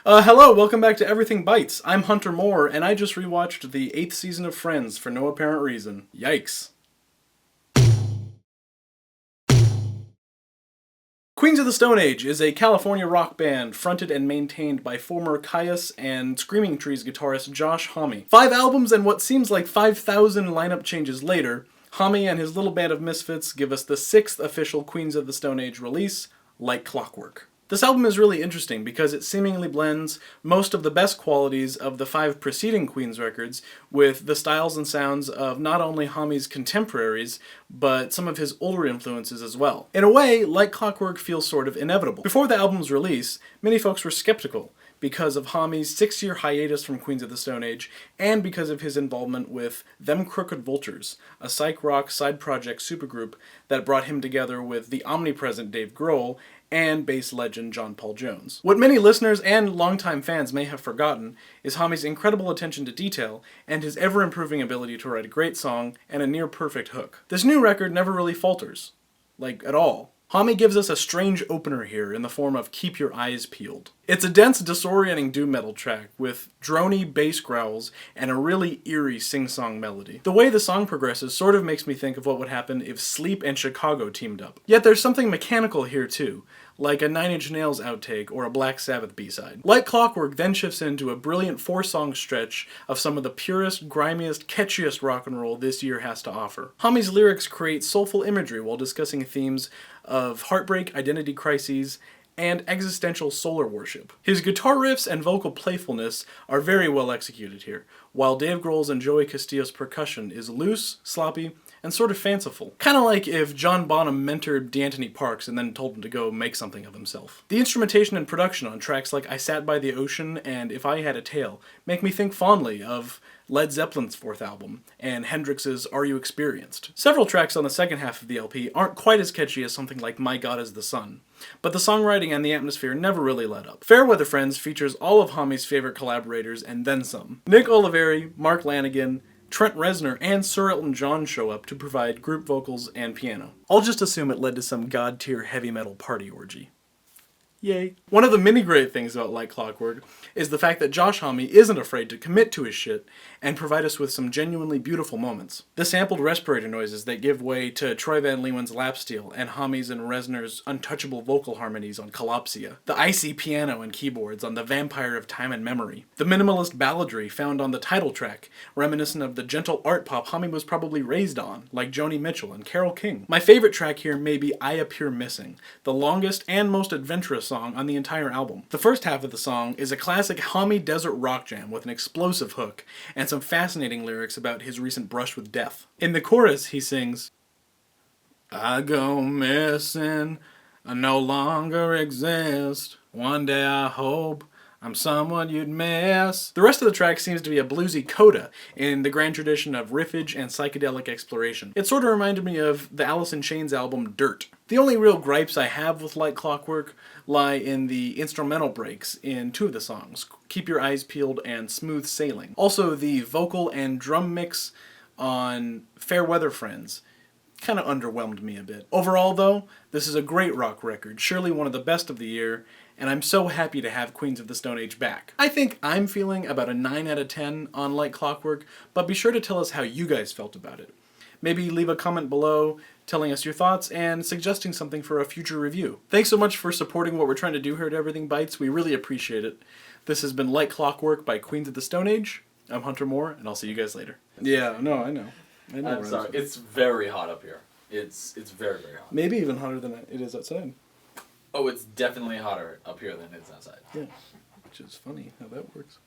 Hello, welcome back to Everything Bites. I'm Hunter Moore, and I just rewatched the 8th season of Friends for no apparent reason. Yikes. Queens of the Stone Age is a California rock band fronted and maintained by former Caius and Screaming Trees guitarist Josh Homme. 5 albums and what seems like 5,000 lineup changes later, Homme and his little band of misfits give us the 6th official Queens of the Stone Age release, Like Clockwork. This album is really interesting because it seemingly blends most of the best qualities of the 5 preceding Queens records with the styles and sounds of not only Homme's contemporaries, but some of his older influences as well. In a way, Like Clockwork feels sort of inevitable. Before the album's release, many folks were skeptical because of Homme's 6-year hiatus from Queens of the Stone Age, and because of his involvement with Them Crooked Vultures, a psych rock side project supergroup that brought him together with the omnipresent Dave Grohl and bass legend John Paul Jones. What many listeners and longtime fans may have forgotten is Homme's incredible attention to detail and his ever-improving ability to write a great song and a near-perfect hook. This new record never really falters. Like, at all. Homme gives us a strange opener here in the form of Keep Your Eyes Peeled. It's a dense, disorienting doom metal track with drony bass growls and a really eerie sing-song melody. The way the song progresses sort of makes me think of what would happen if Sleep and Chicago teamed up. Yet there's something mechanical here too, like a Nine Inch Nails outtake or a Black Sabbath B-side. Like Clockwork then shifts into a brilliant 4-song stretch of some of the purest, grimiest, catchiest rock and roll this year has to offer. Homme's lyrics create soulful imagery while discussing themes of heartbreak, identity crises, and existential solar worship. His guitar riffs and vocal playfulness are very well executed here, while Dave Grohl's and Joey Castillo's percussion is loose, sloppy, and sort of fanciful. Kinda like if John Bonham mentored D'Antoni Parks and then told him to go make something of himself. The instrumentation and production on tracks like I Sat by the Ocean and If I Had a Tail make me think fondly of Led Zeppelin's 4th album, and Hendrix's Are You Experienced? Several tracks on the second half of the LP aren't quite as catchy as something like My God is the Sun, but the songwriting and the atmosphere never really let up. Fairweather Friends features all of Homme's favorite collaborators and then some. Nick Oliveri, Mark Lanigan, Trent Reznor, and Sir Elton John show up to provide group vocals and piano. I'll just assume it led to some god-tier heavy metal party orgy. Yay. One of the many great things about Like Clockwork is the fact that Josh Homme isn't afraid to commit to his shit and provide us with some genuinely beautiful moments. The sampled respirator noises that give way to Troy Van Leeuwen's lap steel and Homme's and Reznor's untouchable vocal harmonies on Collapsia. The icy piano and keyboards on The Vampire of Time and Memory. The minimalist balladry found on the title track, reminiscent of the gentle art pop Homme was probably raised on, like Joni Mitchell and Carole King. My favorite track here may be I Appear Missing, the longest and most adventurous song on the entire album. The first half of the song is a classic Homme desert rock jam with an explosive hook and some fascinating lyrics about his recent brush with death. In the chorus, he sings, I go missing, I no longer exist, one day I hope I'm someone you'd miss. The rest of the track seems to be a bluesy coda in the grand tradition of riffage and psychedelic exploration. It sort of reminded me of the Alice in Chains album Dirt. The only real gripes I have with Like Clockwork lie in the instrumental breaks in 2 of the songs, Keep Your Eyes Peeled and Smooth Sailing. Also, the vocal and drum mix on Fairweather Friends kind of underwhelmed me a bit. Overall, though, this is a great rock record, surely one of the best of the year, and I'm so happy to have Queens of the Stone Age back. I think I'm feeling about a 9 out of 10 on Like Clockwork, but be sure to tell us how you guys felt about it. Maybe leave a comment below telling us your thoughts and suggesting something for a future review. Thanks so much for supporting what we're trying to do here at Everything Bites. We really appreciate it. This has been Like Clockwork by Queens of the Stone Age. I'm Hunter Moore, and I'll see you guys later. Yeah, no, I know. I'm sorry. It's very hot up here. It's very, very hot. Maybe even hotter than it is outside. Oh, it's definitely hotter up here than it is outside. Yeah, which is funny how that works.